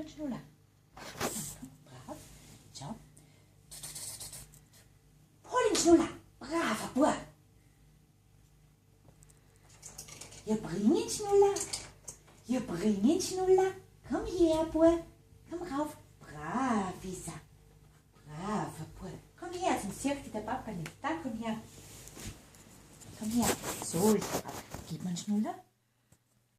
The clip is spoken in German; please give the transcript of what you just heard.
einen Schnuller. Brav. Schau. Hol den Schnuller. Braver Bub. Ja, bring den Schnuller. Ja, bring den Schnuller. Komm her, Bub. Komm rauf. Brav ist er. Braver Bub. Komm her, sonst hilft dir der Papa nicht. Da, komm her. Komm her. So ist er. Gib mir einen Schnuller.